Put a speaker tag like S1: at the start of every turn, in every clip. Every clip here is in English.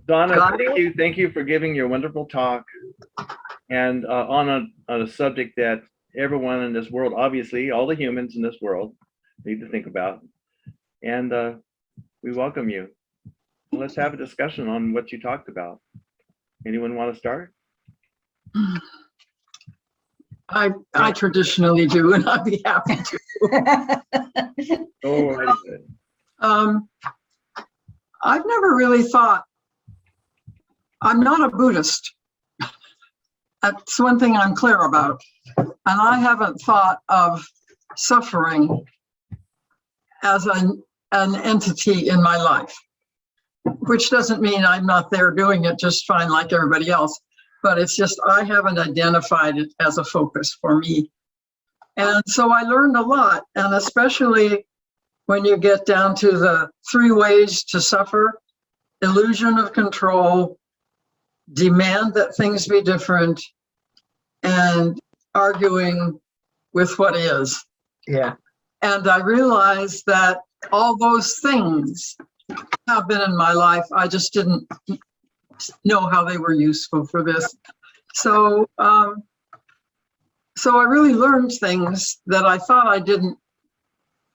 S1: Donna,
S2: Got
S1: thank
S2: it?
S1: you. Thank you for giving your wonderful talk and on a subject that everyone in this world, obviously, all the humans in this world need to think about. And we welcome you. Let's have a discussion on what you talked about. Anyone want to start?
S2: I traditionally do, and I'd be happy to.
S1: Go right ahead.
S2: I've never really thought, I'm not a Buddhist. That's one thing I'm clear about. And I haven't thought of suffering as an entity in my life, which doesn't mean I'm not there doing it just fine like everybody else. But it's just, I haven't identified it as a focus for me. And so I learned a lot, and especially when you get down to the 3 ways to suffer: illusion of control, demand that things be different, and arguing with what is.
S3: Yeah.
S2: And I realized that all those things have been in my life. I just didn't know how they were useful for this. So, so I really learned things that I thought I didn't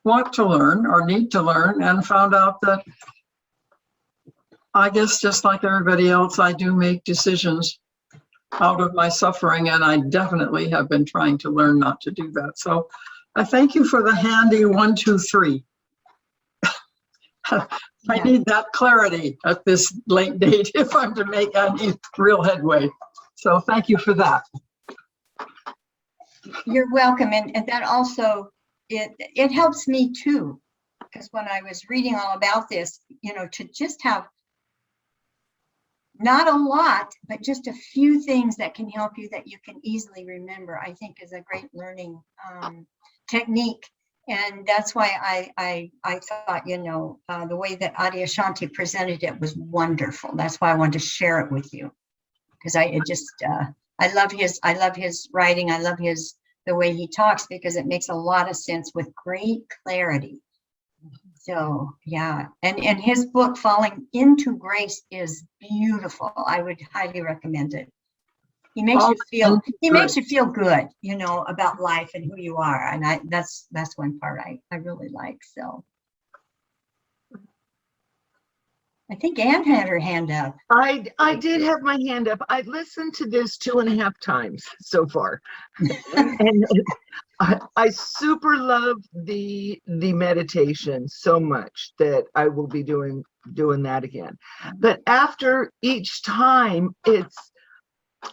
S2: want to learn or need to learn, and found out that I guess just like everybody else, I do make decisions out of my suffering, and I definitely have been trying to learn not to do that. So I thank you for the handy 1, 2, 3. I need that clarity at this late date if I'm to make any real headway. So thank you for that.
S4: You're welcome. And that also, it helps me too, because when I was reading all about this, you know, to just have not a lot, but just a few things that can help you that you can easily remember, I think is a great learning technique. And that's why I thought, you know, the way that Adyashanti presented it was wonderful. That's why I wanted to share it with you, because I love his writing. I love the way he talks, because it makes a lot of sense with great clarity. So yeah, and his book Falling into Grace is beautiful. I would highly recommend it. He makes you feel good, you know, about life and who you are. And that's one part I really like. So I think Anne had her hand up.
S3: I did have my hand up. I listened to this 2.5 times so far. And I super love the meditation so much that I will be doing that again. But after each time, it's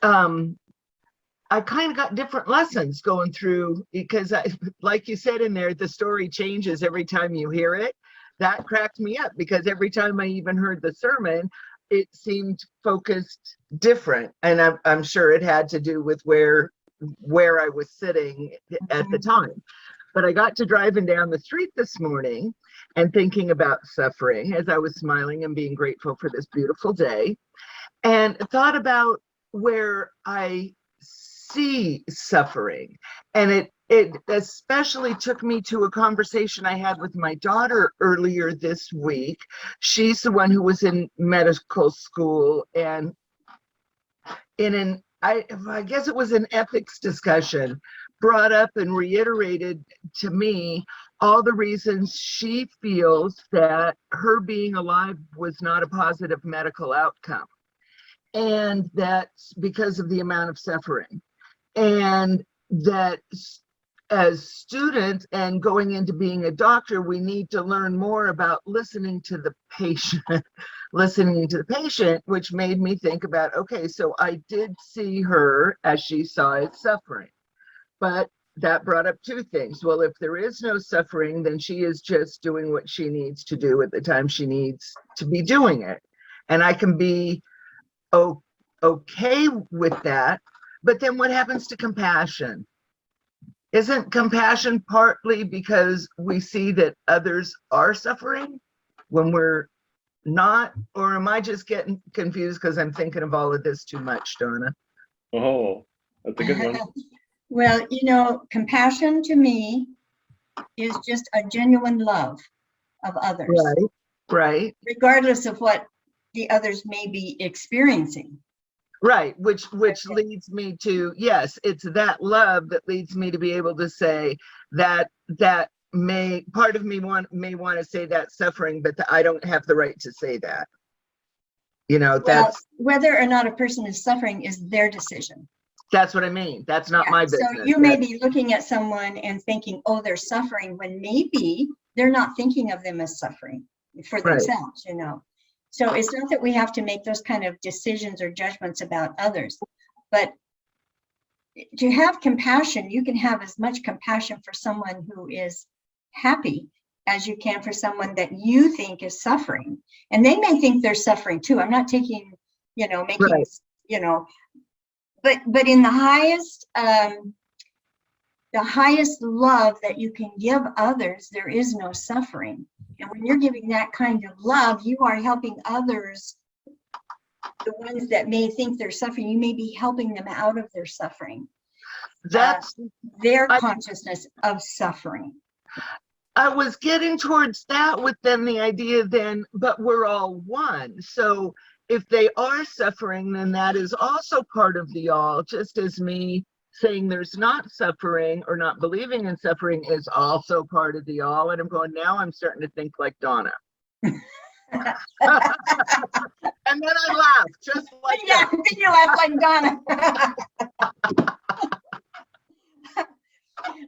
S3: I kind of got different lessons going through, because like you said in there, the story changes every time you hear it. That cracked me up, because every time I even heard the sermon, it seemed focused different. And I'm sure it had to do with where I was sitting at the time. But I got to driving down the street this morning and thinking about suffering as I was smiling and being grateful for this beautiful day, and thought about where I see suffering. And it especially took me to a conversation I had with my daughter earlier this week. She's the one who was in medical school, and I guess it was an ethics discussion, brought up and reiterated to me all the reasons she feels that her being alive was not a positive medical outcome. And that's because of the amount of suffering. And that as students and going into being a doctor, we need to learn more about listening to the patient, which made me think about, okay, so I did see her as she saw it suffering. But that brought up 2 things. Well, if there is no suffering, then she is just doing what she needs to do at the time she needs to be doing it. And I can be okay with that. But then what happens to compassion? Isn't compassion partly because we see that others are suffering when we're not? Or am I just getting confused because I'm thinking of all of this too much, Donna?
S1: Oh, that's a good one.
S4: Well, you know, compassion to me is just a genuine love of others.
S3: Right.
S4: Regardless of what the others may be experiencing.
S3: Right, which leads me to, yes, it's that love that leads me to be able to say that may, part of me may want to say that suffering, but I don't have the right to say that. You know,
S4: Well, whether or not a person is suffering is their decision.
S3: that's what I mean. That's not my business.
S4: So you may be looking at someone and thinking, oh, they're suffering, when maybe they're not thinking of them as suffering for themselves, you know. So it's not that we have to make those kind of decisions or judgments about others, but to have compassion, you can have as much compassion for someone who is happy as you can for someone that you think is suffering. And they may think they're suffering too. I'm not taking, you know, making, you know, but in the highest love that you can give others, there is no suffering. And when you're giving that kind of love, you are helping others, the ones that may think they're suffering, you may be helping them out of their suffering. That's their consciousness of suffering.
S3: I was getting towards that with then the idea then, but we're all one. So if they are suffering, then that is also part of the all, just as me saying there's not suffering or not believing in suffering is also part of the all. And I'm going, now I'm starting to think like Donna. And then I laugh, just like that.
S4: Then you laugh like Donna.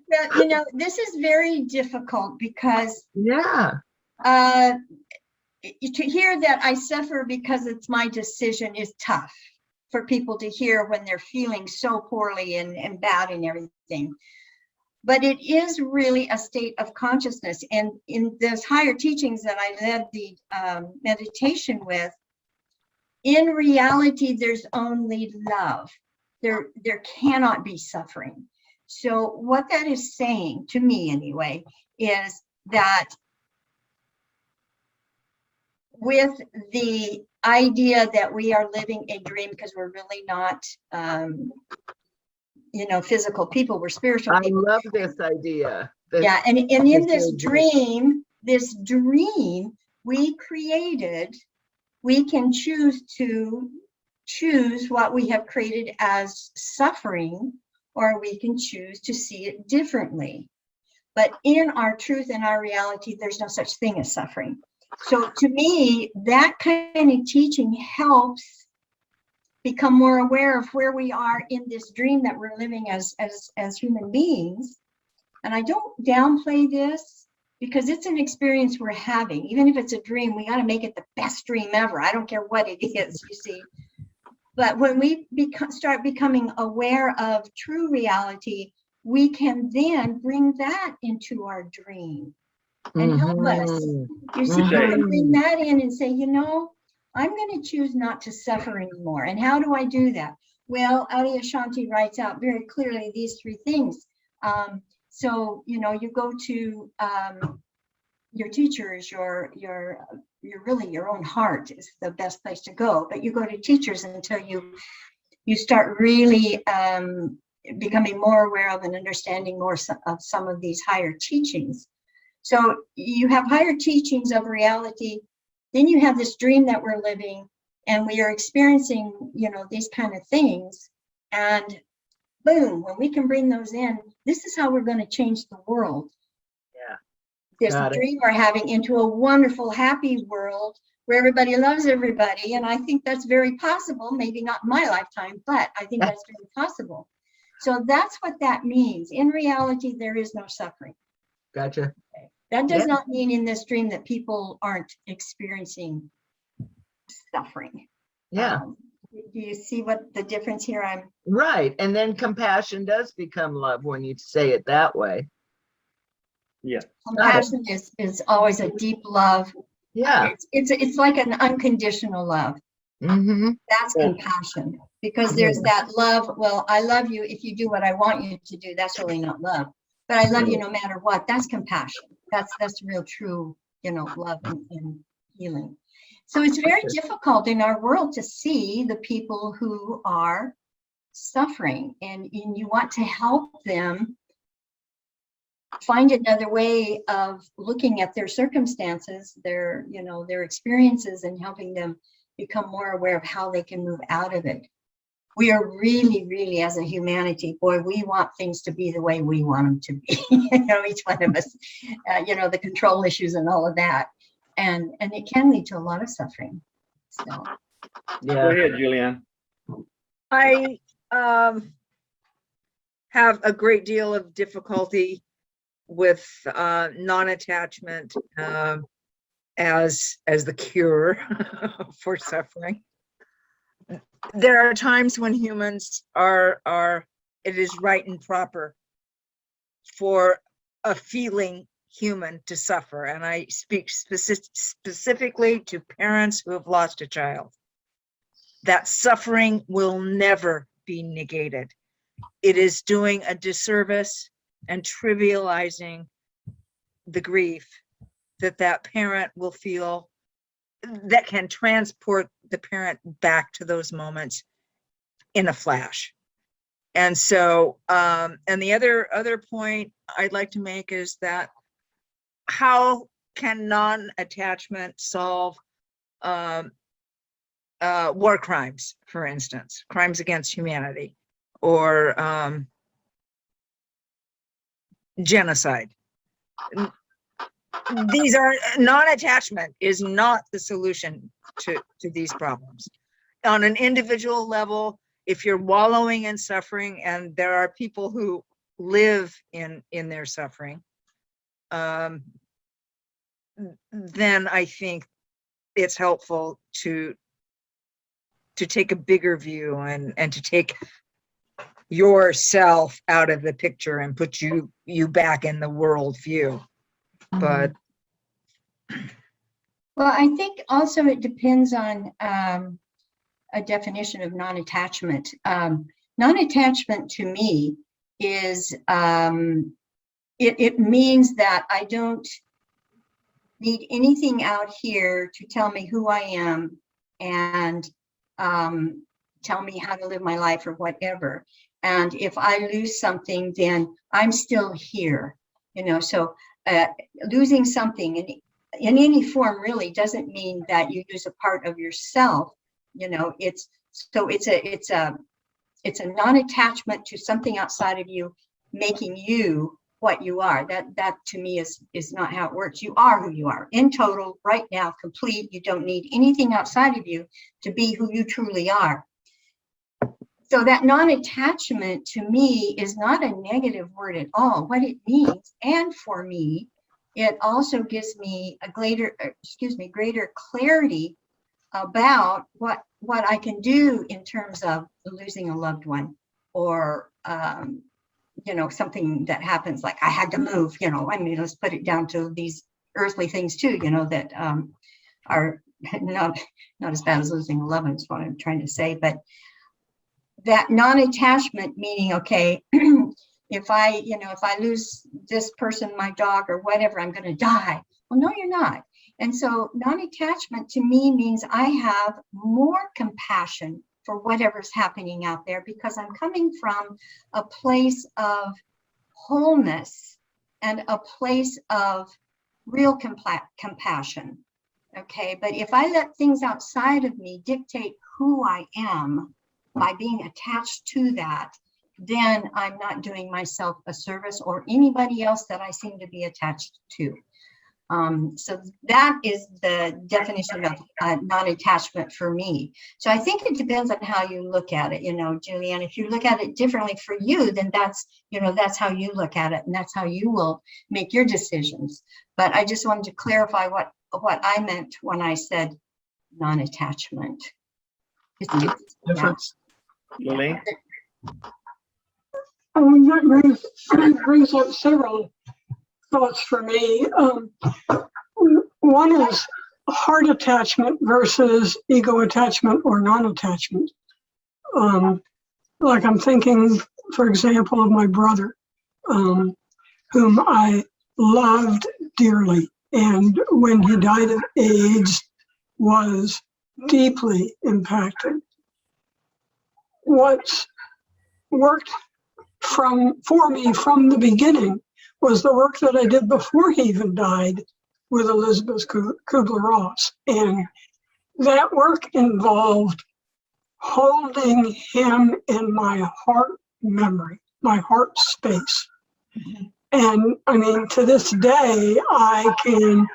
S4: Well, you know, this is very difficult because to hear that I suffer because it's my decision is tough for people to hear when they're feeling so poorly and bad and everything. But it is really a state of consciousness. And in those higher teachings that I led the meditation with, in reality, there's only love. There cannot be suffering. So what that is saying to me anyway, is that with the idea that we are living a dream because we're really not, you know, physical people, we're spiritual people.
S3: I love this idea.
S4: Yeah, and in this dream we created, we can choose what we have created as suffering, or we can choose to see it differently. But in our truth and our reality, there's no such thing as suffering. So to me, that kind of teaching helps become more aware of where we are in this dream that we're living as human beings. And I don't downplay this because it's an experience we're having. Even if it's a dream, we got to make it the best dream ever. I don't care what it is, you see. But when we start becoming aware of true reality, we can then bring that into our dream and help us. You see, we can bring that in and say, you know, I'm going to choose not to suffer anymore. And how do I do that? Well, Adi Ashanti writes out very clearly these three things. So, you know, you go to your teachers, your really your own heart is the best place to go. But you go to teachers until you start really becoming more aware of and understanding more of some of these higher teachings. So you have higher teachings of reality. Then you have this dream that we're living, and we are experiencing, you know, these kind of things. And boom, when we can bring those in, this is how we're going to change the world.
S3: Yeah.
S4: This dream we're having into a wonderful, happy world where everybody loves everybody. And I think that's very possible, maybe not in my lifetime, but I think that's very possible. So that's what that means. In reality, there is no suffering.
S3: Gotcha.
S4: Okay. That does not mean in this dream that people aren't experiencing suffering.
S3: Yeah.
S4: Do you see what the difference here?
S3: Right. And then compassion does become love when you say it that way.
S1: Yeah.
S4: Compassion is always a deep love.
S3: Yeah.
S4: It's like an unconditional love. That's compassion, because there's that love. Well, I love you if you do what I want you to do. That's really not love. But I love you no matter what. That's compassion. That's real, true, you know, love and healing. So it's very difficult in our world to see the people who are suffering, and you want to help them find another way of looking at their circumstances, their experiences, and helping them become more aware of how they can move out of it. We are really, really, as a humanity, boy, we want things to be the way we want them to be. Each one of us, the control issues and all of that. And it can lead to a lot of suffering. So.
S1: Go ahead, Julianne.
S5: I have a great deal of difficulty with non-attachment as the cure for suffering. There are times when humans it is right and proper for a feeling human to suffer, and I speak specifically to parents who have lost a child. That suffering will never be negated. It is doing a disservice and trivializing the grief that parent will feel, that can transport the parent back to those moments in a flash. And so, and the other point I'd like to make is that how can non-attachment solve war crimes, for instance, crimes against humanity, or genocide? These are non-attachment is not the solution to these problems. On an individual level, if you're wallowing in suffering, and there are people who live in their suffering, then I think it's helpful to take a bigger view and to take yourself out of the picture and put you back in the world view. But
S4: well, I think also it depends on a definition of non-attachment. Non-attachment to me is it means that I don't need anything out here to tell me who I am and tell me how to live my life or whatever. And if I lose something, then I'm still here, so losing something in any form really doesn't mean that you lose a part of yourself. It's a non-attachment to something outside of you, making you what you are. That to me is not how it works. You are who you are in total right now, complete. You don't need anything outside of you to be who you truly are. So that non-attachment to me is not a negative word at all. What it means, and for me, it also gives me a greater clarity about what I can do in terms of losing a loved one, or something that happens, like I had to move. Let's put it down to these earthly things too. That are not as bad as losing a loved one, is what I'm trying to say, but. That non-attachment meaning, okay, if I lose this person, my dog or whatever, I'm going to die. Well, no, you're not. And so non-attachment to me means I have more compassion for whatever's happening out there, because I'm coming from a place of wholeness and a place of real compassion. Okay, but if I let things outside of me dictate who I am, by being attached to that, then I'm not doing myself a service or anybody else that I seem to be attached to. So that is the definition of non-attachment for me. So I think it depends on how you look at it, Julianne. If you look at it differently for you, then that's how you look at it, and that's how you will make your decisions. But I just wanted to clarify what I meant when I said non-attachment.
S2: Difference.
S1: Lily?
S6: That brings up several thoughts for me. One is heart attachment versus ego attachment or non-attachment. Like I'm thinking, for example, of my brother, whom I loved dearly, and when he died of AIDS, was deeply impacted. What's worked for me from the beginning was the work that I did before he even died with Elizabeth Kubler-Ross. And that work involved holding him in my heart memory, my heart space. And I mean, to this day, I can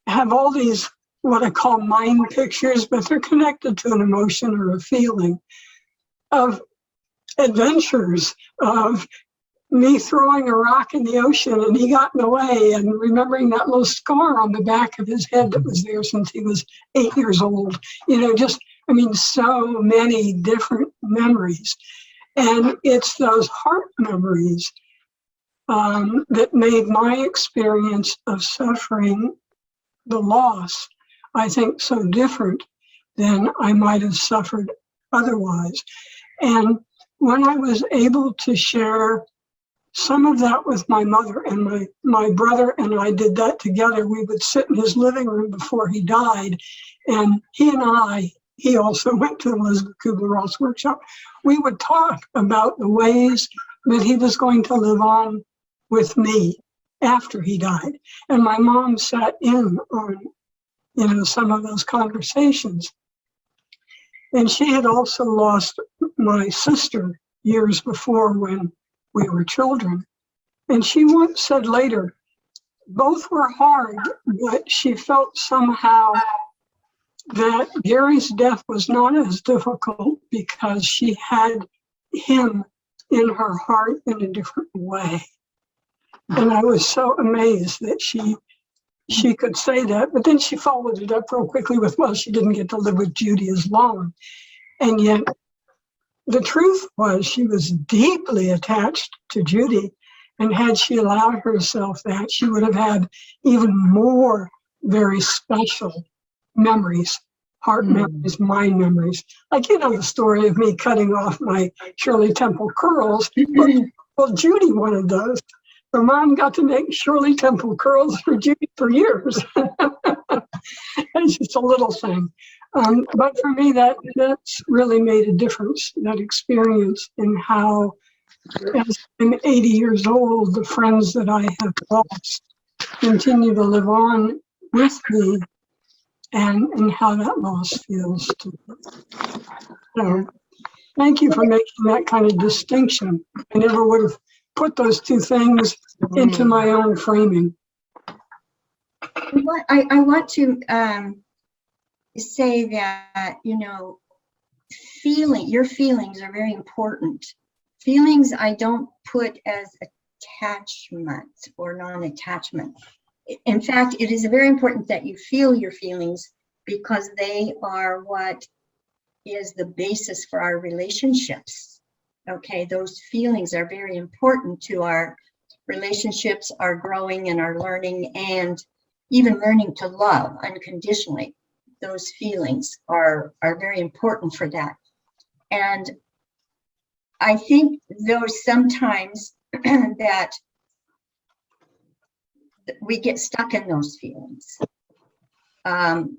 S6: have all these, what I call mind pictures, but they're connected to an emotion or a feeling of adventures, of me throwing a rock in the ocean and he got in the way, and remembering that little scar on the back of his head that was there since he was 8 years old. You know, just, I mean, so many different memories. And it's those heart memories that made my experience of suffering, the loss, I think, so different than I might have suffered otherwise. And when I was able to share some of that with my mother, and my brother and I did that together, we would sit in his living room before he died, and he also went to the Elizabeth Kubler-Ross workshop. We would talk about the ways that he was going to live on with me after he died. And my mom sat in on, you know, some of those conversations. And she had also lost my sister years before when we were children. And she once said later, both were hard, but she felt somehow that Gary's death was not as difficult because she had him in her heart in a different way. And I was so amazed that she could say that, but then she followed it up real quickly with, well, she didn't get to live with Judy as long. And yet the truth was she was deeply attached to Judy, and had she allowed herself that, she would have had even more very special memories, heart memories, mind memories. Like, you know, the story of me cutting off my Shirley Temple curls. Well, Judy wanted those. So Mom got to make Shirley Temple curls for Judy for years. It's just a little thing. But for me, that's really made a difference, that experience, in how, as I'm 80 years old, the friends that I have lost continue to live on with me, and how that loss feels to me. So thank you for making that kind of distinction. I never would have put those two things into my own framing.
S4: I want to say that, you know, your feelings are very important. Feelings I don't put as attachment or non-attachment. In fact, it is very important that you feel your feelings, because they are what is the basis for our relationships. Okay, those feelings are very important to our relationships, our growing and our learning, and even learning to love unconditionally. Those feelings are very important for that. And I think those sometimes that we get stuck in those feelings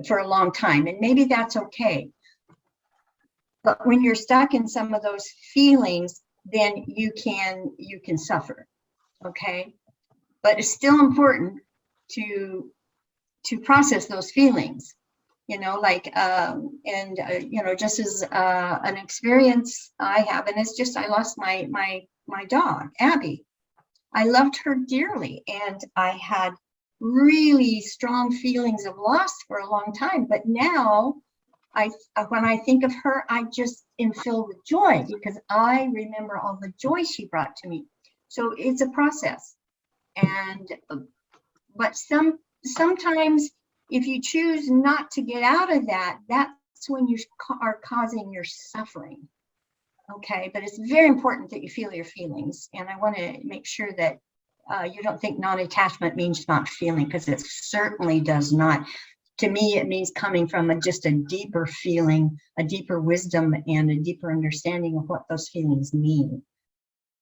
S4: for a long time, and maybe that's okay. But when you're stuck in some of those feelings, then you can suffer. Okay, but it's still important to process those feelings. You know, like you know, just as an experience I have, and it's just, I lost my dog, Abby. I loved her dearly, and I had really strong feelings of loss for a long time. But now, when I think of her, I just am filled with joy, because I remember all the joy she brought to me. So it's a process, but sometimes if you choose not to get out of that, that's when you are causing your suffering. Okay, but it's very important that you feel your feelings, and I want to make sure that you don't think non-attachment means not feeling, because it certainly does not. To me, it means coming from just a deeper feeling, a deeper wisdom, and a deeper understanding of what those feelings mean.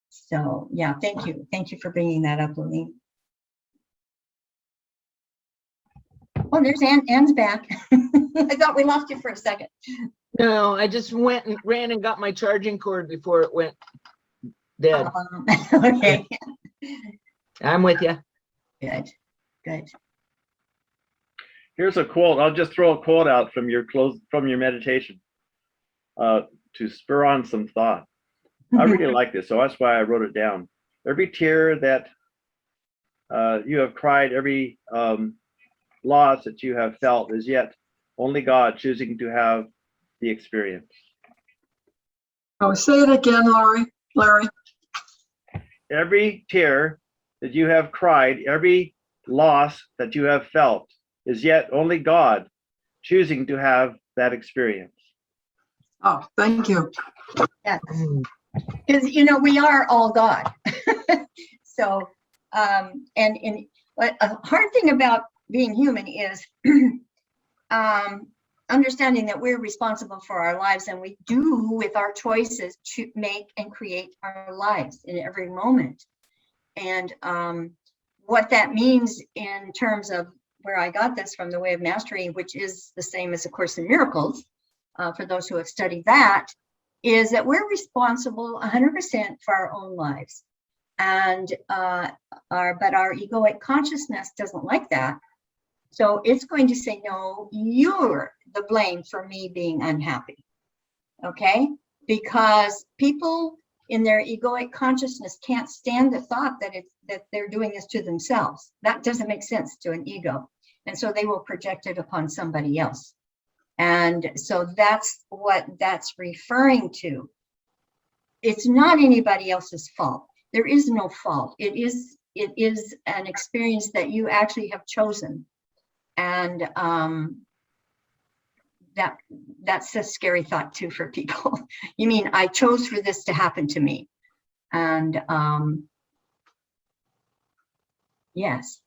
S4: So yeah, thank you. Thank you for bringing that up, Lily. Oh, there's Anne's back. I thought we lost you for a second.
S3: No, I just went and ran and got my charging cord before it went dead.
S4: Okay.
S3: I'm with you.
S4: Good, good.
S1: Here's a quote. I'll just throw a quote out from your meditation to spur on some thought. I really like this, so that's why I wrote it down. Every tear that you have cried, every loss that you have felt is yet only God choosing to have the experience.
S2: Oh, say it again, Larry.
S1: Every tear that you have cried, every loss that you have felt is yet only God choosing to have that experience.
S2: Oh, thank you.
S4: Yes, because we are all God. So, and what a hard thing about being human is understanding that we're responsible for our lives, and we do with our choices to make and create our lives in every moment. And what that means in terms of where I got this from, the Way of Mastery, which is the same as A Course in Miracles, for those who have studied that, is that we're responsible 100% for our own lives. And but our egoic consciousness doesn't like that. So it's going to say, no, you're the blame for me being unhappy. Okay? Because people in their egoic consciousness can't stand the thought that they're doing this to themselves. That doesn't make sense to an ego. And so they will project it upon somebody else. And so that's what that's referring to. It's not anybody else's fault. There is no fault. It is an experience that you actually have chosen. And that's a scary thought too for people. You mean I chose for this to happen to me? And yes,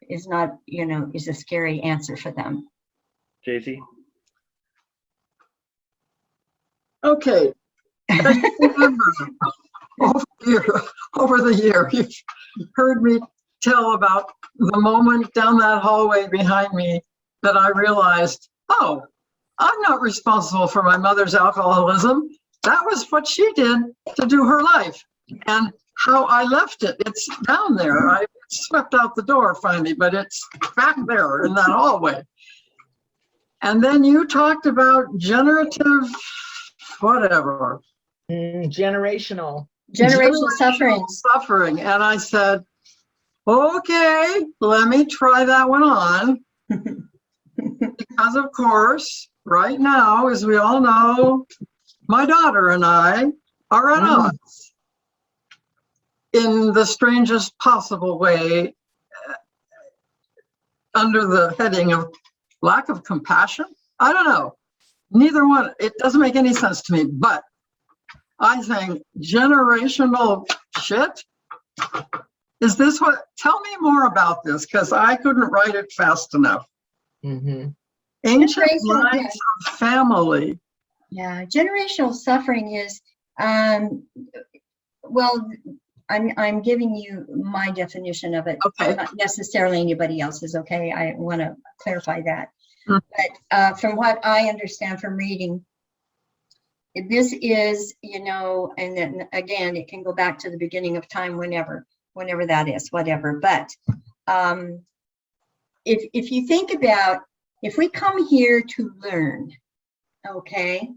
S4: is not, is a scary answer for them.
S1: JC?
S2: Okay. As you remember, over the year, you've heard me tell about the moment down that hallway behind me that I realized, oh, I'm not responsible for my mother's alcoholism. That was what she did to do her life. And how I left it, it's down there. I swept out the door finally, but it's back there in that hallway. And then you talked about generative whatever.
S3: Generational
S2: suffering. And I said, okay, let me try that one on. Because of course, right now, as we all know, my daughter and I are at odds in the strangest possible way, under the heading of lack of compassion. I don't know. Neither one, it doesn't make any sense to me, but I think generational shit. Is this what, tell me more about this, because I couldn't write it fast enough.
S3: Mm-hmm.
S2: Ancient lines of family.
S4: Yeah, generational suffering is, well, I'm giving you my definition of it.
S2: Okay.
S4: Not necessarily anybody else's, okay? I want to clarify that.
S2: Mm.
S4: But from what I understand from reading, this is, and then again, it can go back to the beginning of time, whenever that is, whatever. But if you think about, if we come here to learn, okay,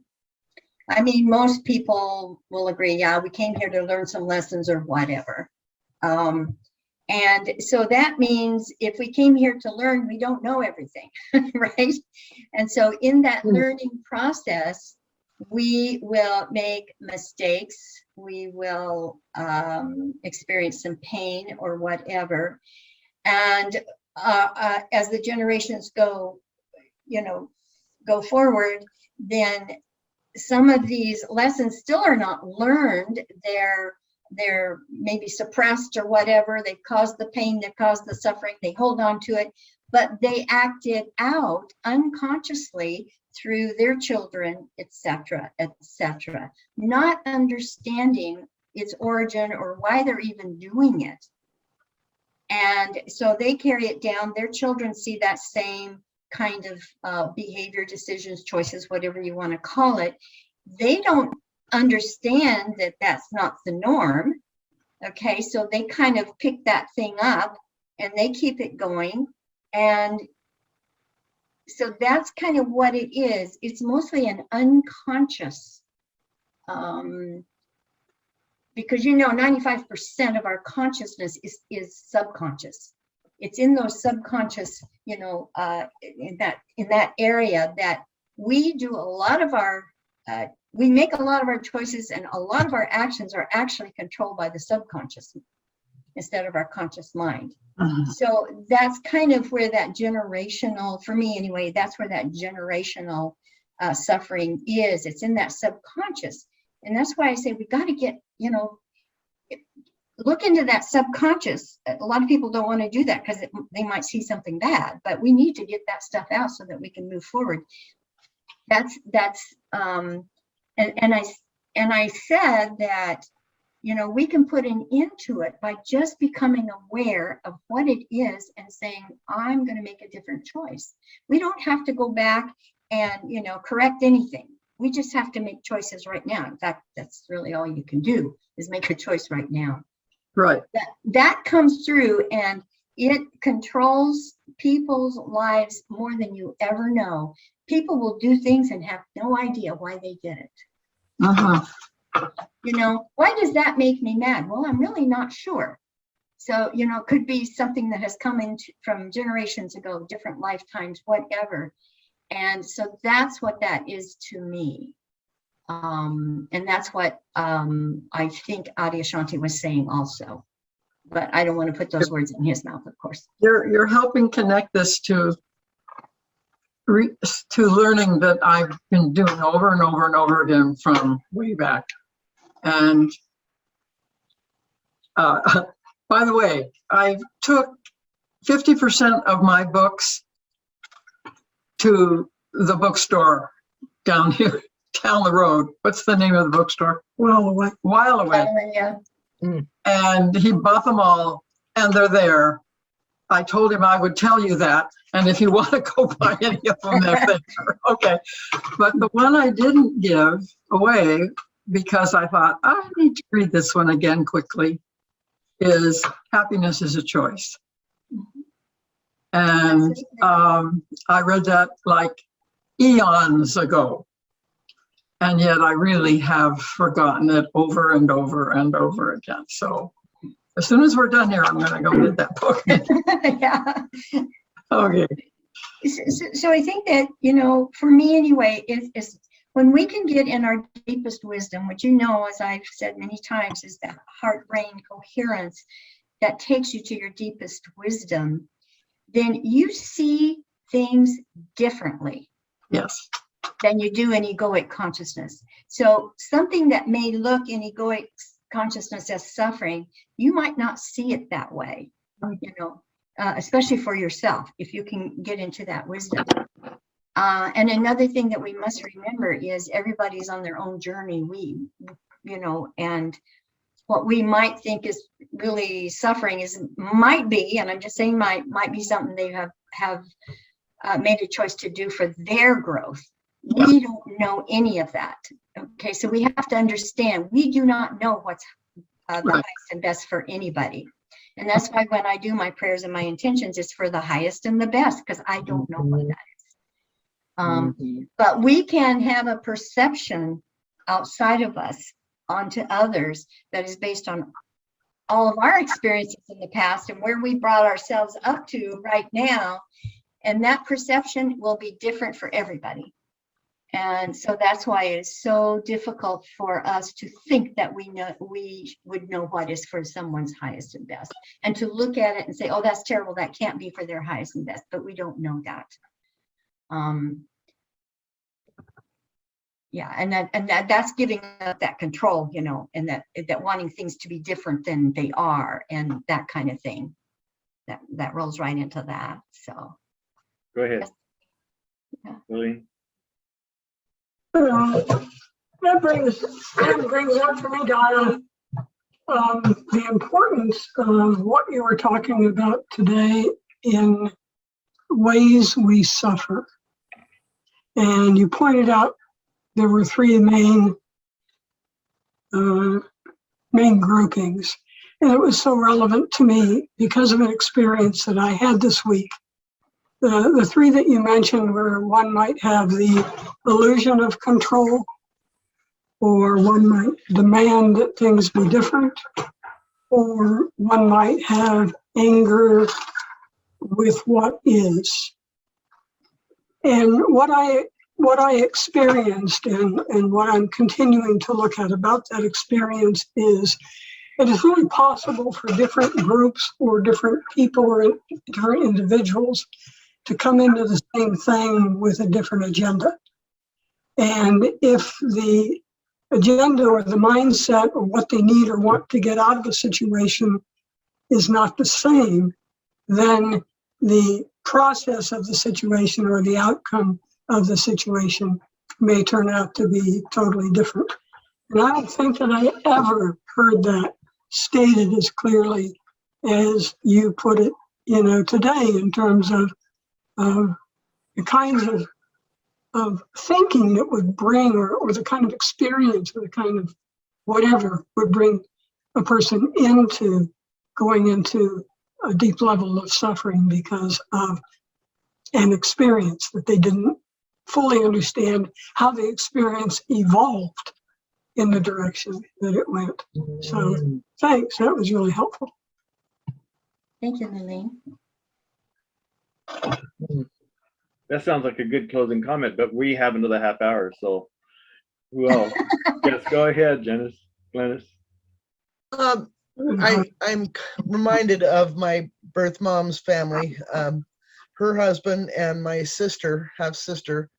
S4: I mean, most people will agree, yeah, we came here to learn some lessons or whatever. And so that means if we came here to learn, we don't know everything, right? And so in that learning process, we will make mistakes, we will experience some pain or whatever. And as the generations go forward, then some of these lessons still are not learned. They're maybe suppressed or whatever. They've caused the pain, they've caused the suffering, they hold on to it, but they act it out unconsciously through their children, etc., not understanding its origin or why they're even doing it. And so they carry it down. Their children see that same kind of behavior, decisions, choices, whatever you want to call it. They don't understand that that's not the norm. Okay, so they kind of pick that thing up and they keep it going. And so that's kind of what it is. It's mostly an unconscious, because 95% of our consciousness is subconscious. It's in those subconscious, in that area that we do a lot of our, we make a lot of our choices, and a lot of our actions are actually controlled by the subconscious instead of our conscious mind. So that's kind of where that generational, for me anyway, that's where that generational suffering is. It's in that subconscious. And that's why I say we got to get, look into that subconscious. A lot of people don't want to do that because they might see something bad, but we need to get that stuff out so that we can move forward. And I said that, we can put an end to it by just becoming aware of what it is and saying, I'm going to make a different choice. We don't have to go back and, correct anything. We just have to make choices right now. In fact, that's really all you can do, is make a choice right now.
S2: Right.
S4: That comes through, and it controls people's lives more than you ever know. People will do things and have no idea why they did it. Why does that make me mad? Well, I'm really not sure. So, it could be something that has come in from generations ago, different lifetimes, whatever. And so that's what that is to me. And that's what I think Adyashanti was saying also. But I don't want to put those words in his mouth, of course.
S2: You're helping connect this to learning that I've been doing over and over and over again from way back. And by the way, I took 50% of my books to the bookstore down here, down the road. What's the name of the bookstore? While Away.
S4: Yeah.
S2: And he bought them all, and they're there. I told him I would tell you that, and if you want to go buy any of them, they're there. Okay. But the one I didn't give away, because I thought I need to read this one again quickly, is Happiness is a Choice. And I read that like eons ago. And yet I really have forgotten it over and over and over again. So as soon as we're done here, I'm going to go get that book.
S4: Yeah.
S2: Okay.
S4: So I think that, for me anyway, is when we can get in our deepest wisdom, which, as I've said many times, is that heart-brain coherence that takes you to your deepest wisdom, then you see things differently.
S2: Yes.
S4: Than you do in egoic consciousness. So something that may look in egoic consciousness as suffering, you might not see it that way, especially for yourself, if you can get into that wisdom. And another thing that we must remember is everybody's on their own journey. And what we might think is really suffering might be, and I'm just saying might be something they have made a choice to do for their growth. We don't know any of that. Okay, so we have to understand we do not know what's the highest and best for anybody. And that's why when I do my prayers and my intentions, it's for the highest and the best, because I don't know what that is. But we can have a perception outside of us onto others that is based on all of our experiences in the past and where we brought ourselves up to right now. And that perception will be different for everybody. And so that's why it's so difficult for us to think that we would know what is for someone's highest and best, and to look at it and say, oh, that's terrible, that can't be for their highest and best, but we don't know that. Yeah, and that's giving up that control, and that wanting things to be different than they are, and that kind of thing. That rolls right into that. So
S1: Go ahead.
S4: Yeah.
S1: Lily.
S6: That brings up for me, Donna, the importance of what you were talking about today in ways we suffer. And you pointed out there were three main groupings. And it was so relevant to me because of an experience that I had this week. the three that you mentioned, where one might have the illusion of control, or one might demand that things be different, or one might have anger with what is. And what I experienced, and what I'm continuing to look at about that experience, is it is really possible for different groups or different people or different individuals to come into the same thing with a different agenda. And if the agenda or the mindset or what they need or want to get out of a situation is not the same, then the process of the situation or the outcome of the situation may turn out to be totally different. And I don't think that I ever heard that stated as clearly as you put it, today, in terms of the kinds of thinking that would bring, or the kind of experience, or the kind of whatever would bring a person into going into a deep level of suffering because of an experience that they didn't fully understand how the experience evolved in the direction that it went. So thanks, that was really helpful.
S4: Thank you, Lillian.
S1: That sounds like a good closing comment, but we have another half hour, so who else? Yes, go ahead, Glennis.
S7: I'm reminded of my birth mom's family. Her husband and my sister, half sister,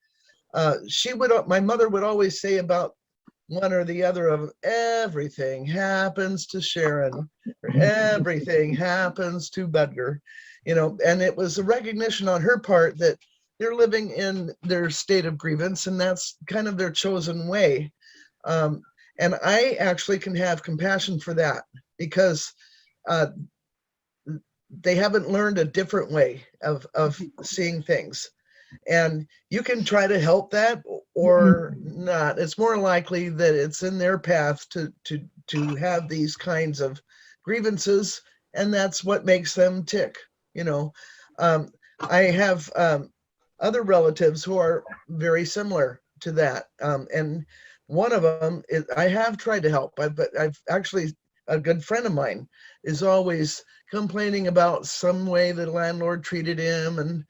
S7: my mother would always say about one or the other of everything happens to Sharon, or everything happens to Budger, and it was a recognition on her part that they're living in their state of grievance, and that's kind of their chosen way. And I actually can have compassion for that, because they haven't learned a different way of seeing things. And you can try to help that or not. It's more likely that it's in their path to have these kinds of grievances, and that's what makes them tick. I have other relatives who are very similar to that, and one of them is, I have tried to help, but I've actually, a good friend of mine is always complaining about some way the landlord treated him, and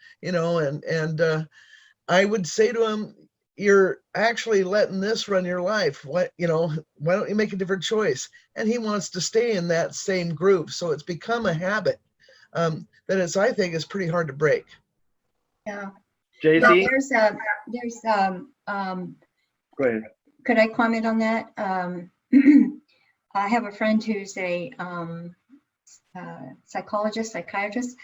S7: I would say to him, you're actually letting this run your life. Why don't you make a different choice? And he wants to stay in that same groove. So it's become a habit that I think is pretty hard to break.
S4: Yeah.
S1: JC? Go ahead.
S4: Could I comment on that? I have a friend who's a psychiatrist,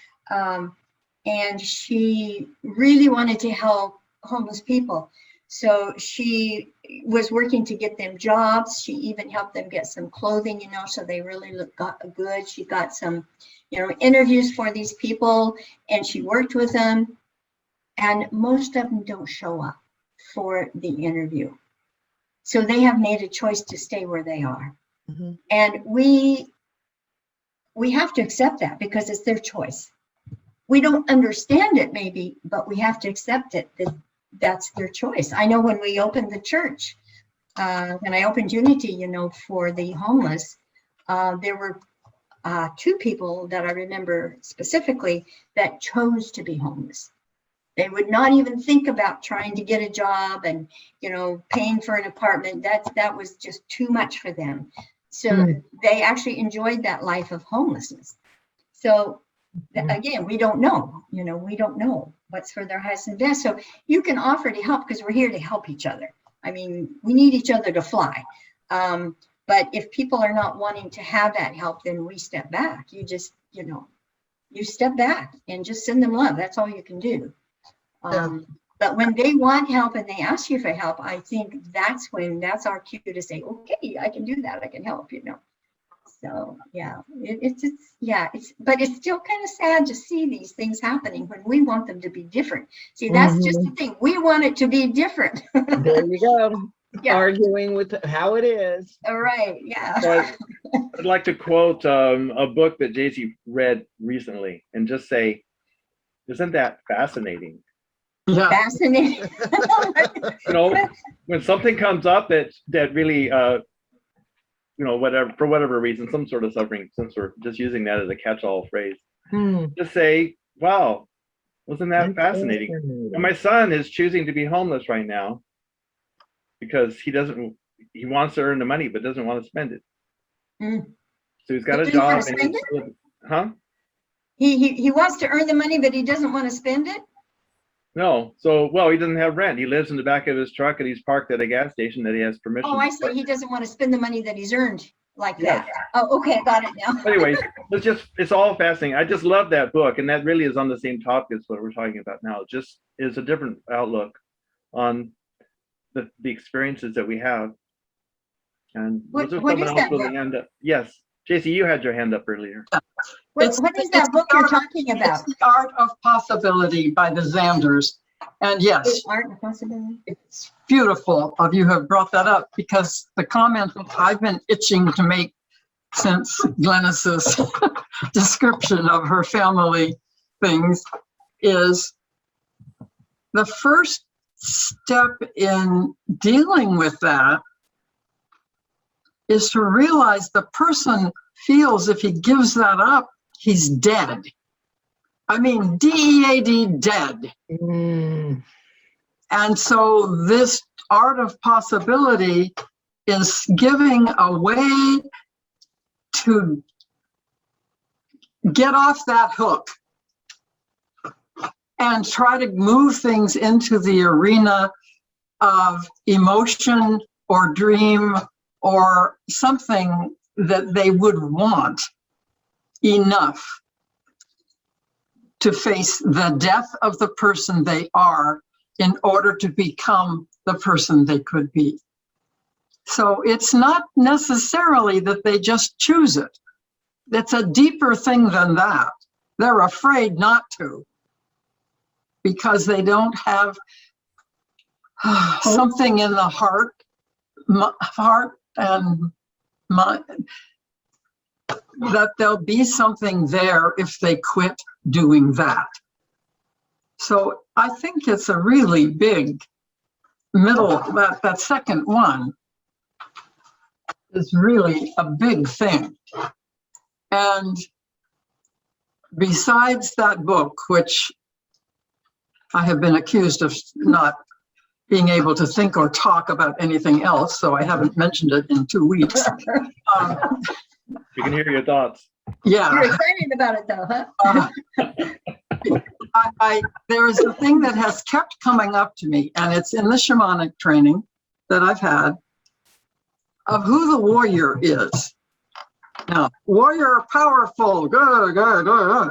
S4: and she really wanted to help homeless people. So she was working to get them jobs. She even helped them get some clothing, so they really got good. She got some, interviews for these people, and she worked with them. And most of them don't show up for the interview. So they have made a choice to stay where they are. Mm-hmm. And we have to accept that, because it's their choice. We don't understand it maybe, but we have to accept it, that's their choice. I know when we opened the church, when I opened Unity, for the homeless, there were 2 people that I remember specifically that chose to be homeless. They would not even think about trying to get a job and, paying for an apartment. That was just too much for them. So they actually enjoyed that life of homelessness. So again, we don't know, we don't know what's for their highest and best. So you can offer to help, because we're here to help each other. I mean, we need each other to fly. But if people are not wanting to have that help, then we step back. You just, you step back and just send them love. That's all you can do. But when they want help and they ask you for help, I think that's our cue to say, okay, I can do that. I can help, So yeah, but it's still kind of sad to see these things happening when we want them to be different. See, that's just the thing. We want it to be different.
S3: There you go.
S4: Yeah.
S3: Arguing with how it is.
S4: All right. Yeah.
S1: I'd like to quote a book that JC read recently, and just say, Isn't that fascinating?
S2: Yeah.
S4: Fascinating.
S1: You know, when something comes up that really, you know, whatever, for whatever reason, some sort of suffering, some sort, just using that as a catch-all phrase, just say, wow, wasn't that fascinating? And my son is choosing to be homeless right now because he wants to earn the money, but doesn't want to spend it.
S4: Mm.
S1: So he's got
S4: He
S1: a
S4: doesn't
S1: job
S4: want to
S1: and
S4: spend
S1: huh?
S4: He wants to earn the money, but he doesn't want to spend it.
S1: No. So, well, he doesn't have rent. He lives in the back of his truck and he's parked at a gas station that he has permission.
S4: Oh, I
S1: to
S4: see.
S1: park.
S4: He doesn't want to spend the money that he's earned like
S1: Yes.
S4: that. Oh, okay, I got it now.
S1: Anyways, it's all fascinating. I just love that book, and that really is on the same topic as what we're talking about now. It just is a different outlook on the experiences that we have. And
S4: What
S1: was there
S4: is
S1: someone else
S4: that
S1: with a
S4: book?
S1: hand up? Yes, JC, you had your hand up earlier.
S4: What
S2: It's-
S4: is that
S2: it's
S4: book
S2: the
S4: you're
S2: art of-
S4: talking about?
S2: It's The Art of Possibility by the Zanders. And yes,
S4: The Art of Possibility.
S2: it's beautiful of you have brought that up, because the comment that I've been itching to make since Glennis's description of her family things is the first step in dealing with that is to realize the person feels if he gives that up, he's dead. I mean, DEAD, dead. And so this art of possibility is giving a way to get off that hook and try to move things into the arena of emotion or dream or something that they would want enough to face the death of the person they are in order to become the person they could be. So it's not necessarily that they just choose it. It's a deeper thing than that. They're afraid not to, because they don't have something in the heart and mind, that there'll be something there if they quit doing that. So I think it's a really big middle, that second one is really a big thing. And besides that book, which I have been accused of not being able to think or talk about anything else, so I haven't mentioned it in 2 weeks.
S1: We can hear your thoughts.
S2: Yeah.
S4: You're excited about it though, huh?
S2: There is a thing that has kept coming up to me, and it's in the shamanic training that I've had, of who the warrior is. Now, warrior, powerful, good.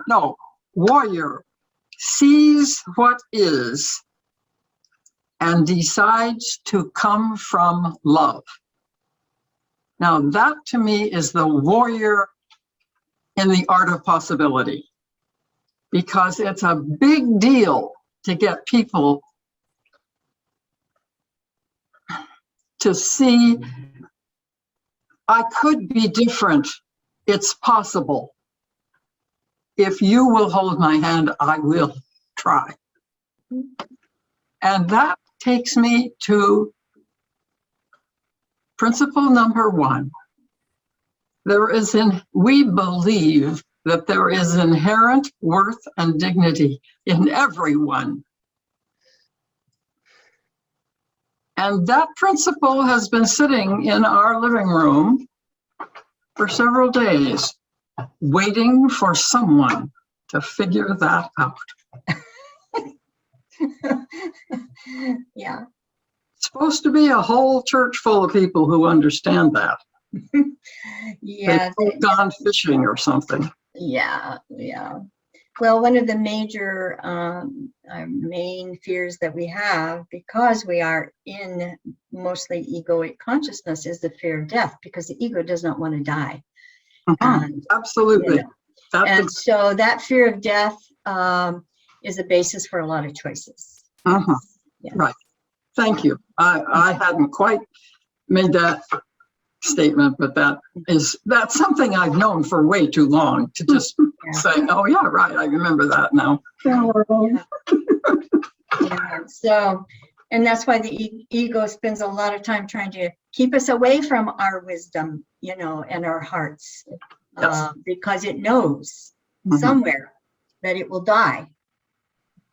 S2: No, warrior sees what is and decides to come from love. Now, that to me is the warrior in the art of possibility, because it's a big deal to get people to see, I could be different. It's possible. If you will hold my hand, I will try. And that takes me to principle number 1. We believe that there is inherent worth and dignity in everyone. And that principle has been sitting in our living room for several days, waiting for someone to figure that out.
S4: Yeah.
S2: It's supposed to be a whole church full of people who understand that.
S4: Yeah.
S2: They've gone fishing or something.
S4: Yeah. Well, one of the major main fears that we have, because we are in mostly egoic consciousness, is the fear of death, because the ego does not want to die. And,
S2: Absolutely.
S4: you know, and so that fear of death is a basis for a lot of choices. Yeah.
S2: Right. Thank you. I hadn't quite made that statement, but that's something I've known for way too long to just say, oh yeah, right, I remember that now.
S4: Yeah, so, and that's why the ego spends a lot of time trying to keep us away from our wisdom, and our hearts,
S2: Yes.
S4: because it knows
S2: Mhm.
S4: somewhere that it will die,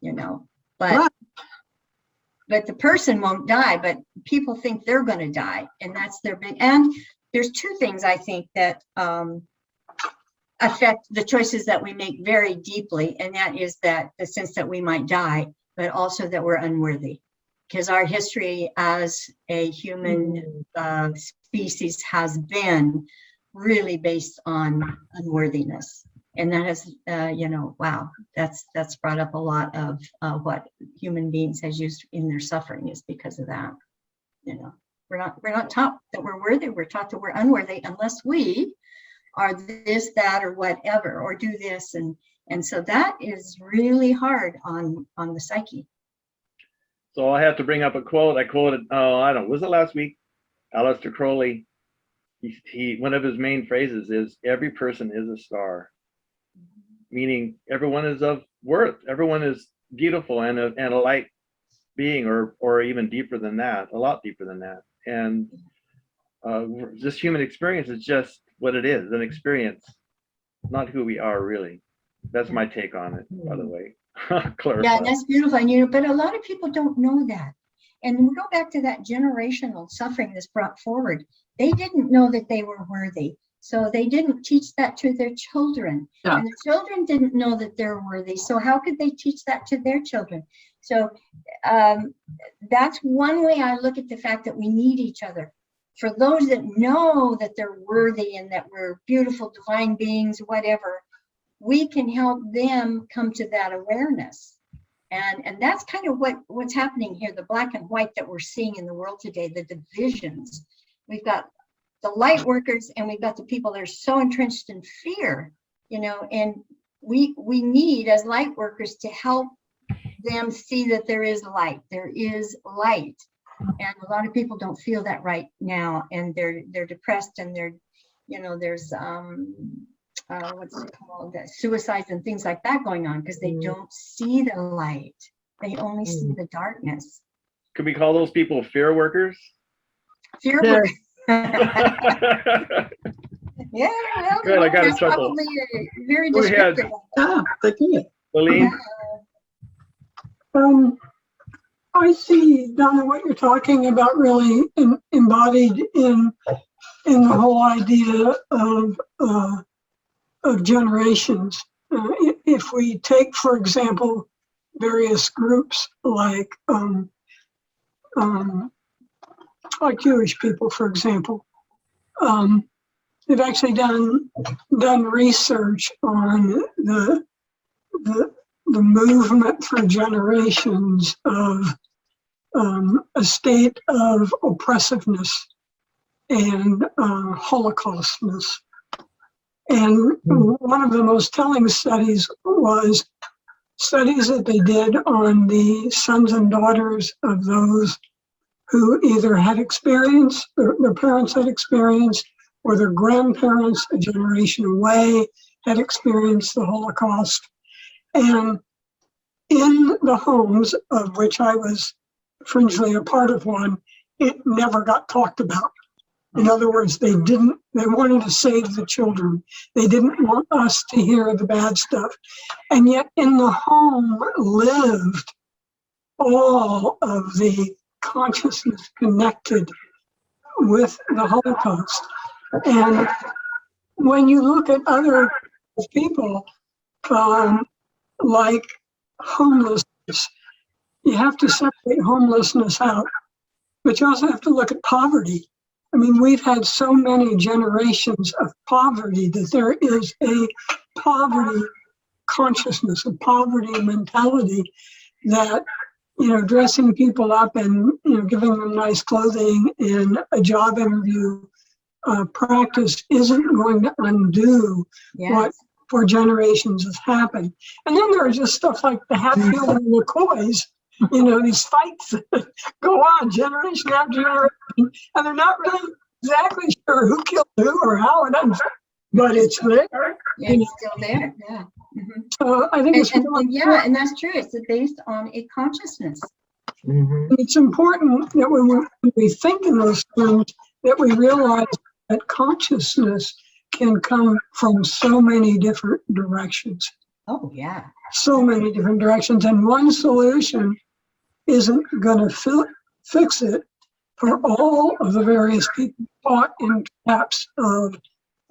S4: but
S2: Right.
S4: but the person won't die, but people think they're going to die, and that's their big. And there's two things I think that affect the choices that we make very deeply, and that is that the sense that we might die, but also that we're unworthy, because our history as a human species has been really based on unworthiness. And that has, wow, that's brought up a lot of what human beings has used in their suffering is because of that. We're not taught that we're worthy. We're taught that we're unworthy unless we are this, that, or whatever, or do this, and so that is really hard on the psyche.
S1: So I have to bring up a quote. I quoted, was it last week? Aleister Crowley. He one of his main phrases is, every person is a star, meaning everyone is of worth. Everyone is beautiful and a light being, or even deeper than that, a lot deeper than that. And this human experience is just what it is, an experience, not who we are really. That's my take on it, by the way. Clarify.
S4: Yeah, that's beautiful. And but a lot of people don't know that. And we go back to that generational suffering that's brought forward. They didn't know that they were worthy. So they didn't teach that to their children.
S2: Yeah.
S4: And the children didn't know that they're worthy. So how could they teach that to their children? So that's one way I look at the fact that we need each other. For those that know that they're worthy and that we're beautiful, divine beings, whatever, we can help them come to that awareness. And that's kind of what's happening here, the black and white that we're seeing in the world today, the divisions. We've got the light workers and we've got the people that are so entrenched in fear, and we need, as light workers, to help them see that there is light. There is light. And a lot of people don't feel that right now, and they're depressed, and there's what's it called, suicides and things like that going on because they don't see the light. They only see the darkness.
S1: Could we call those people fear workers?
S4: Fear
S3: Yes.
S4: workers. Yeah, well,
S1: Good, I got a
S4: that's
S1: chuckle.
S4: probably very
S1: Go ahead.
S4: descriptive.
S2: Yeah, they can.
S1: Lillian?
S6: I see, Donna, what you're talking about really embodied in the whole idea of generations. If we take, for example, various groups like Jewish people, for example, they've actually done research on the movement for generations of a state of oppressiveness and Holocaustness. And one of the most telling studies was studies that they did on the sons and daughters of those who either had experienced, their parents had experienced, or their grandparents a generation away had experienced the Holocaust. And in the homes of which I was fringely a part of one, it never got talked about. In other words, they wanted to save the children. They didn't want us to hear the bad stuff. And yet in the home lived all of the consciousness connected with the Holocaust. And when you look at other people, like homelessness, you have to separate homelessness out, but you also have to look at poverty. I mean, we've had so many generations of poverty that there is a poverty consciousness, a poverty mentality that, dressing people up and, giving them nice clothing and a job interview practice isn't going to undo what for generations has happened. And then there are just stuff like the Hatfield and McCoys, these fights that go on generation after generation, and they're not really exactly sure who killed who or how it unfolded, but it's there.
S4: It's still there, yeah. Mhm.
S6: So I think
S4: And,
S6: it's
S4: and,
S6: really
S4: and yeah, and that's true. It's based on a consciousness.
S3: Mhm.
S6: it's important that when we think in those terms, that we realize that consciousness can come from so many different directions,
S4: Oh, yeah.
S6: so many different directions, and one solution isn't going to fix it for all of the various people caught in traps of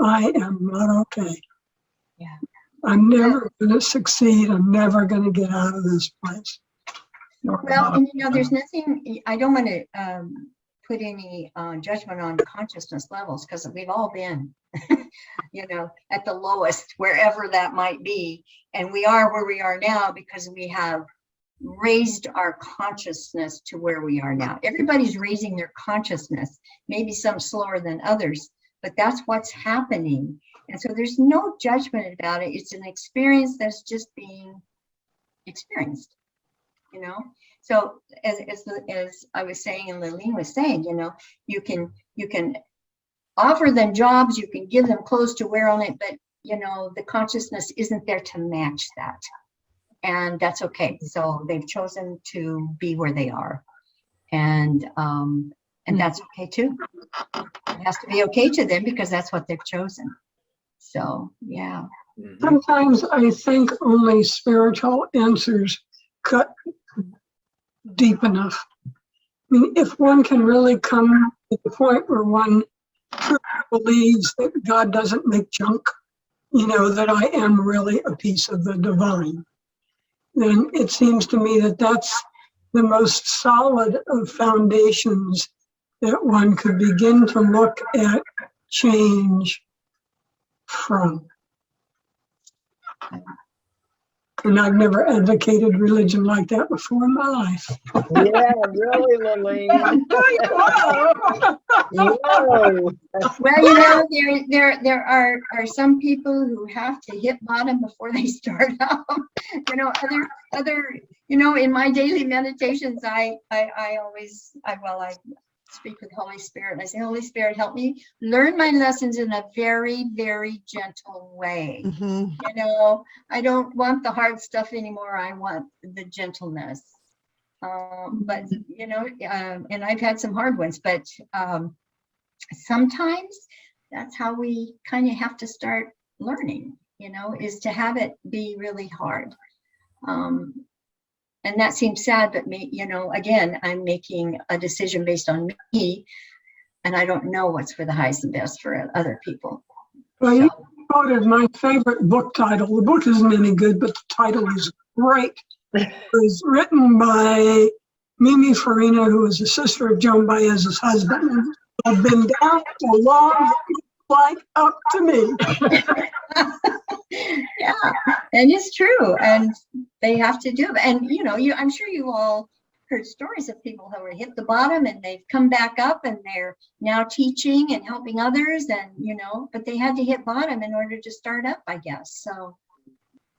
S6: I am not okay.
S4: Yeah.
S6: I'm never going to succeed. I'm never going to get out of this place.
S4: Well, and there's nothing, I don't want to put any judgment on consciousness levels because we've all been, at the lowest, wherever that might be. And we are where we are now because we have raised our consciousness to where we are now. Everybody's raising their consciousness, maybe some slower than others, but that's what's happening. And so there's no judgment about it. It's an experience that's just being experienced, So as I was saying, and Lillian was saying, you can offer them jobs, you can give them clothes to wear on it, but the consciousness isn't there to match that. And that's okay. So they've chosen to be where they are. And that's okay too. It has to be okay to them because that's what they've chosen. So, yeah.
S1: Mhm.
S6: Sometimes I think only spiritual answers cut deep enough. I mean, if one can really come to the point where one truly believes that God doesn't make junk, that I am really a piece of the divine, then it seems to me that that's the most solid of foundations that one could begin to look at change from. And I've never advocated religion like that before in my life.
S3: Yeah, really, Lillian. Whoa.
S4: Well, there are some people who have to hit bottom before they start up. Other in my daily meditations, I speak with Holy Spirit. I say, Holy Spirit, help me learn my lessons in a very, very gentle way.
S7: Mhm.
S4: I don't want the hard stuff anymore. I want the gentleness. But and I've had some hard ones, but sometimes that's how we kind of have to start learning, is to have it be really hard. And that seems sad, but again, I'm making a decision based on me, and I don't know what's for the highest and best for other people.
S6: Well, you quoted my favorite book title. The book isn't any good, but the title is great. It was written by Mimi Farina, who is a sister of Joan Baez's husband. I've been down so long, like up to me.
S4: Yeah, and it's true, and they have to do it. And I'm sure you all heard stories of people who were hit the bottom and they've come back up and they're now teaching and helping others, and but they had to hit bottom in order to start up, I guess. So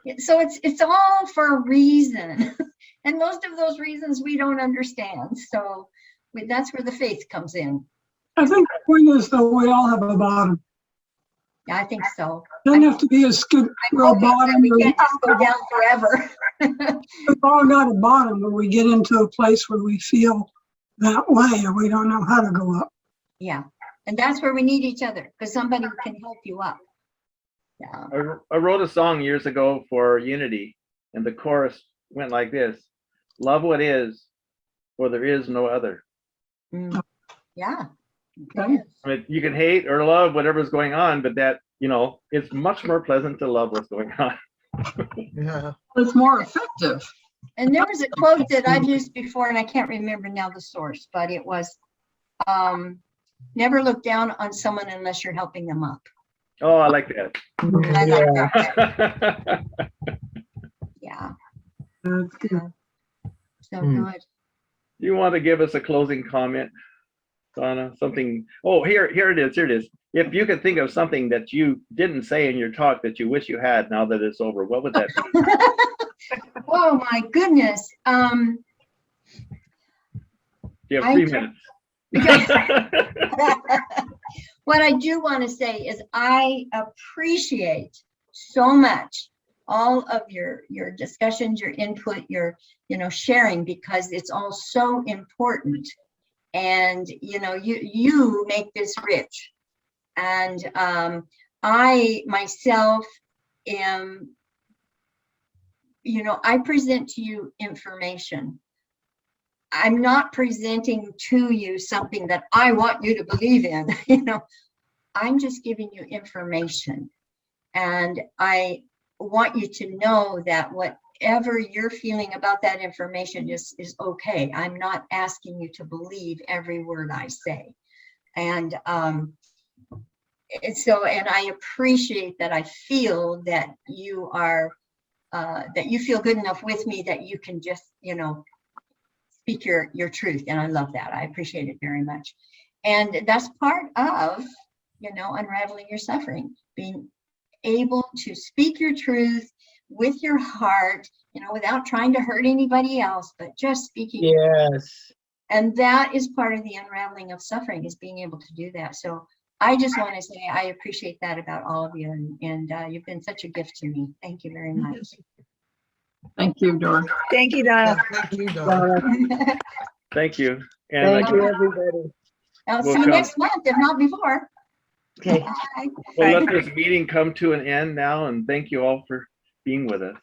S4: it's all for a reason, and most of those reasons we don't understand. So that's where the faith comes in.
S6: I think the point is, though, we all have a bottom.
S4: Yeah, I think so.
S6: It doesn't have to be a skid row bottom.
S4: We can't just go down forever.
S6: We've all got a bottom where we get into a place where we feel that way and we don't know how to go up.
S4: Yeah, and that's where we need each other, because somebody can help you up. Yeah.
S1: I wrote a song years ago for Unity, and the chorus went like this: love what is, for there is no other.
S4: Yeah.
S6: Okay.
S1: I mean, you can hate or love whatever's going on, but that, it's much more pleasant to love what's going on.
S7: Yeah.
S6: It's more effective.
S4: And there was a quote that I've used before, and I can't remember now the source, but it was, never look down on someone unless you're helping them up.
S1: Oh, I like that.
S4: I like that. Yeah.
S6: That's good.
S4: So good.
S1: You want to give us a closing comment, Donna? Something, here it is. If you could think of something that you didn't say in your talk that you wish you had now that it's over, what would that be?
S4: Oh my goodness.
S1: You have 3 minutes.
S4: what I do want to say is I appreciate so much all of your discussions, your input, your, sharing, because it's all so important. And, you make this rich. And I myself am, I present to you information. I'm not presenting to you something that I want you to believe in, I'm just giving you information. And I want you to know that whatever you're feeling about that information is okay. I'm not asking you to believe every word I say. And so I appreciate that. I feel that you are, that you feel good enough with me that you can just, speak your truth. And I love that. I appreciate it very much. And that's part of, unraveling your suffering, being able to speak your truth with your heart, without trying to hurt anybody else, but just speaking.
S3: Yes.
S4: And that is part of the unraveling of suffering, is being able to do that. So I just want to say I appreciate that about all of you, and you've been such a gift to me. Thank you very much.
S2: Thank you, Dora.
S5: Thank you, Donna.
S7: Thank you, Donna.
S1: Thank you. And
S3: Thank you, everybody.
S4: I'll
S1: We'll
S4: see you
S1: come.
S4: next month, if not before.
S3: Okay.
S4: Bye.
S1: we'll let this meeting come to an end now, and thank you all for being with us.